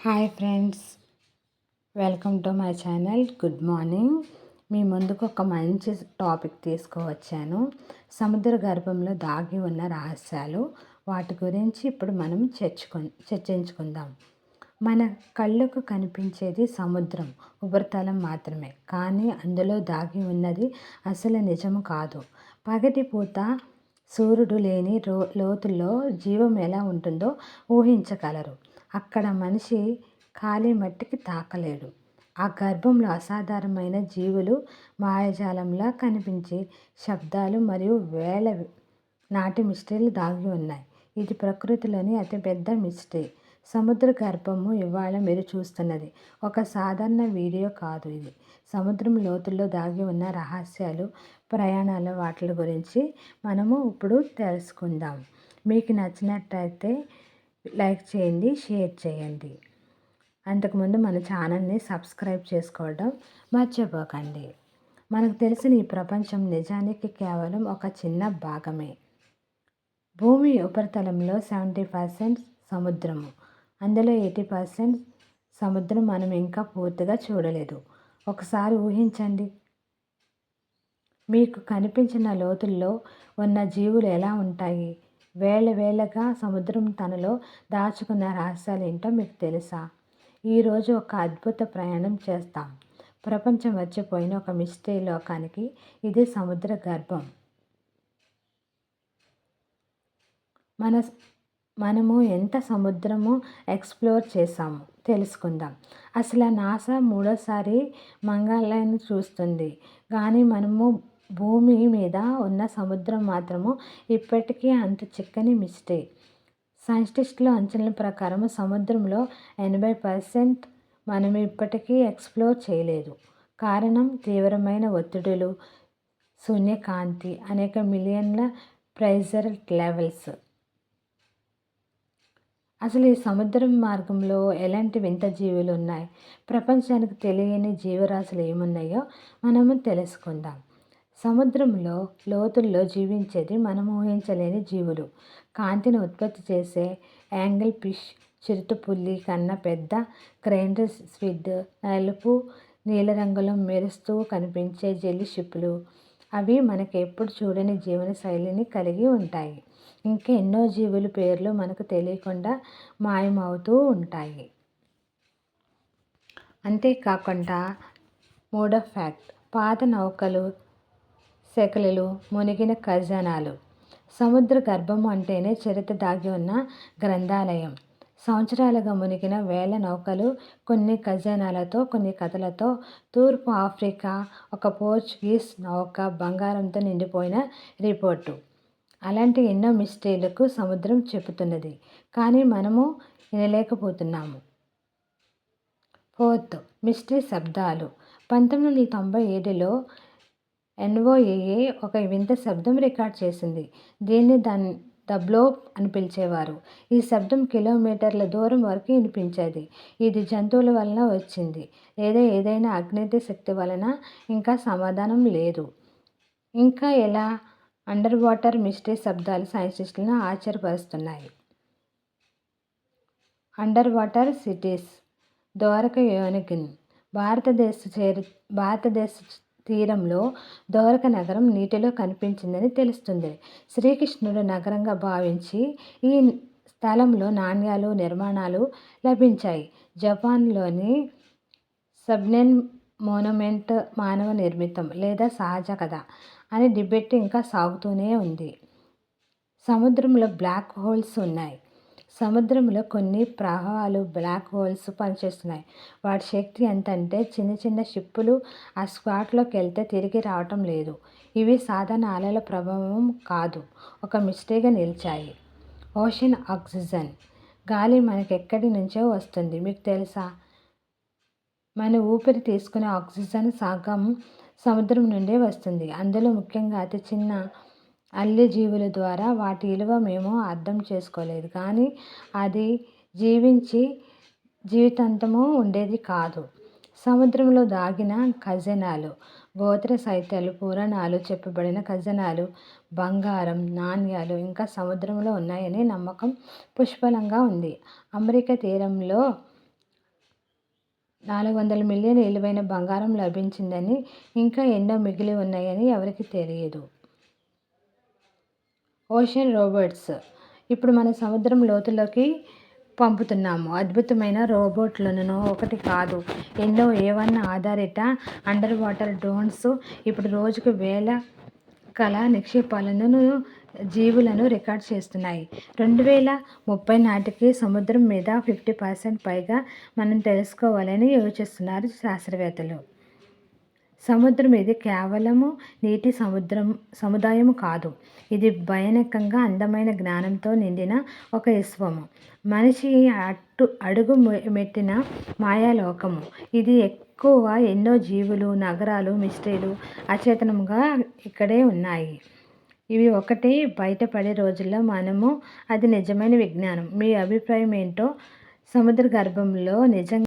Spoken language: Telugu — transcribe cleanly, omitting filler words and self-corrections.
Hi friends, welcome to my channel. Good morning. మీ ముందుకు ఒక మంచి టాపిక్ తీసుకువచ్చాను. సముద్ర గర్భంలో దాగి ఉన్న రహస్యాలు. వాటి గురించి ఇప్పుడు మనం చర్చించుకుందాం. మన కళ్ళకు కనిపించేది సముద్రం ఉపరితలం మాత్రమే, కానీ అందులో దాగి ఉన్నది అసలు నిజము కాదు. పగటిపూట సూర్యుడు లేని లోతుల్లో జీవం ఎలా ఉంటుందో ఊహించగలరు. అక్కడ మనిషి ఖాళీ మట్టికి తాకలేడు. ఆ గర్భంలో అసాధారణమైన జీవులు, మాయాజాలంలా కనిపించే శబ్దాలు మరియు వేల నాటి మిస్టరీలు దాగి ఉన్నాయి. ఇది ప్రకృతిలోని అతిపెద్ద మిస్టరీ. సముద్ర గర్భము ఇవాళ మీరు చూస్తున్నది ఒక సాధారణ వీడియో కాదు. ఇది సముద్రం లోతుల్లో దాగి ఉన్న రహస్యాలు, ప్రయాణాల వాటి గురించి మనము ఇప్పుడు తెలుసుకుందాం. మీకు నచ్చినట్టయితే లైక్ చేయండి, షేర్ చేయండి. అంతకుముందు మన ఛానల్ని సబ్స్క్రైబ్ చేసుకోవడం మర్చిపోకండి. మనకు తెలిసిన ఈ ప్రపంచం నిజానికి కేవలం ఒక చిన్న భాగమే. భూమి ఉపరితలంలో 70% సముద్రము, అందులో 80% సముద్రం మనం ఇంకా పూర్తిగా చూడలేదు. ఒకసారి ఊహించండి, మీకు కనిపించిన లోతుల్లో ఉన్న జీవులు ఎలా ఉంటాయి. వేలగా సముద్రం తనలో దాచుకున్న రహస్యాలు ఏంటో మీకు తెలుసా? ఈరోజు ఒక అద్భుత ప్రయాణం చేస్తాం. ప్రపంచం వచ్చిపోయిన ఒక మిస్టరీ లోకానికి. ఇది సముద్ర గర్భం. మనము ఎంత సముద్రము ఎక్స్ప్లోర్ చేసాము తెలుసుకుందాం. అసలు నాసా 3వ సారి మంగళయాన్ని చూస్తుంది, కానీ మనము భూమి మీద ఉన్న సముద్రం మాత్రము ఇప్పటికీ అంత చిక్కని మిస్టరీ. సైంటిస్టుల అంచనాల ప్రకారం సముద్రంలో 80% మనం ఇప్పటికీ ఎక్స్ప్లోర్ చేయలేదు. కారణం తీవ్రమైన ఒత్తిడులు, శూన్యకాంతి, అనేక మిలియన్ల ప్రెషర్ లెవెల్స్. అసలు ఈ సముద్రం మార్గంలో ఎలాంటి వింత జీవులు ఉన్నాయి, ప్రపంచానికి తెలియని జీవరాశులు ఏమున్నాయో మనము తెలుసుకుందాం. సముద్రంలో లోతుల్లో జీవించేది మనం ఊహించలేని జీవులు. కాంతిని ఉత్పత్తి చేసే యాంగిల్ ఫిష్, చిరుతపుల్లి కన్నా పెద్ద క్రేన్ స్క్విడ్, నలుపు నీలరంగులో మెరుస్తూ కనిపించే జెల్లీ షిప్లు. అవి మనకు ఎప్పుడు చూడని జీవన శైలిని కలిగి ఉంటాయి. ఇంకా ఎన్నో జీవుల పేర్లు మనకు తెలియకుండా మాయమవుతూ ఉంటాయి. అంతేకాకుండా మూడో ఫ్యాక్ట్, పాత నౌకలు, శకలాలు, మునిగిన ఖజానాలు. సముద్ర గర్భం అంటేనే చరిత్ర దాగి ఉన్న గ్రంథాలయం. సంవత్సరాలుగా మునిగిన వేల నౌకలు, కొన్ని ఖజానాలతో, కొన్ని కథలతో. తూర్పు ఆఫ్రికా ఒక పోర్చుగీస్ నౌక బంగారంతో నిండిపోయిన రిపోర్టు. అలాంటి ఎన్నో మిస్టరీలకు సముద్రం చెబుతున్నది, కానీ మనము వినలేకపోతున్నాము. ఫోర్త్ మిస్టరీ, శబ్దాలు. 1997లో NOAA ఒక వింత శబ్దం రికార్డ్ చేసింది. దీన్ని ద బ్లోప్ అని పిలిచేవారు. ఈ శబ్దం కిలోమీటర్ల దూరం వరకు వినిపించేది. ఇది జంతువుల వలన వచ్చింది లేదా ఏదైనా అజ్ఞాత శక్తి వలన? ఇంకా సమాధానం లేదు. ఇంకా ఎలా? అండర్ వాటర్ మిస్టరీ శబ్దాలు సైంటిస్టులను ఆశ్చర్యపరుస్తున్నాయి. Under water cities. ద్వారక యోగిని. భారతదేశ తీరంలో ద్వారక నగరం నీటిలో కనిపించిందని తెలుస్తుంది. శ్రీకృష్ణుడు నగరంగా భావించి ఈ స్థలంలో నాణ్యాలు, నిర్మాణాలు లభించాయి. జపాన్లోని సబ్నెన్ మోనుమెంట్ మానవ నిర్మితం లేదా సహజ కదా అనే డిబేట్ ఇంకా సాగుతూనే ఉంది. సముద్రంలో బ్లాక్ హోల్స్ ఉన్నాయి. సముద్రంలో కొన్ని ప్రవాహాలు బ్లాక్ హోల్స్ పనిచేస్తున్నాయి. వాటి శక్తి ఎంతంటే చిన్న షిప్పులు ఆ స్పాట్లోకి వెళ్తే తిరిగి రావటం లేదు. ఇవి సాధారణ అలల ప్రభావం కాదు, ఒక మిస్టరీగా నిలిచాయి. Ocean oxygen. గాలి మనకెక్కడి నుంచో వస్తుంది. మీకు తెలుసా? మన ఊపిరి తీసుకునే ఆక్సిజన్ సగం సముద్రం నుండే వస్తుంది. అందులో ముఖ్యంగా అతి చిన్న అల్లి జీవుల ద్వారా. వాటి విలువ మేము అర్థం చేసుకోలేదు, కానీ అది జీవితాంతము ఉండేది కాదు. సముద్రంలో దాగిన ఖజానాలు. గోత్ర సాహిత్యాలు, పురాణాలు చెప్పబడిన ఖజానాలు, బంగారం, నాణ్యాలు ఇంకా సముద్రంలో ఉన్నాయనే నమ్మకం పుష్కలంగా ఉంది. అమెరికా తీరంలో 400 మిలియన్ విలువైన బంగారం లభించిందని, ఇంకా ఎన్నో మిగిలి ఉన్నాయని ఎవరికీ తెలియదు. Ocean robots. ఇప్పుడు మన సముద్రం లోతులోకి పంపుతున్నాము అద్భుతమైన రోబోట్లను. ఒకటి కాదు, ఎన్నో A1 ఆధారిత అండర్ వాటర్ డ్రోన్స్ ఇప్పుడు రోజుకు వేల కళా నిక్షేపాలను జీవులను రికార్డ్ చేస్తున్నాయి. 2030 నాటికి సముద్రం మీద 50% పైగా మనం తెలుసుకోవాలని యోచిస్తున్నారు శాస్త్రవేత్తలు. సముద్రం ఇది కేవలము నీటి సముదాయం కాదు. ఇది భయానకంగా అందమైన జ్ఞానంతో నిండిన ఒక విశ్వము. మనిషి అడుగు మెట్టిన మాయాలోకము. ఇది ఎక్కువ ఎన్నో జీవులు, నగరాలు, మిస్టరీలు అచేతనంగా ఇక్కడే ఉన్నాయి. ఇవి ఒకటి బయటపడే రోజుల్లో అది నిజమైన విజ్ఞానం. మీ అభిప్రాయం ఏంటో? సముద్ర గర్భంలో నిజంగా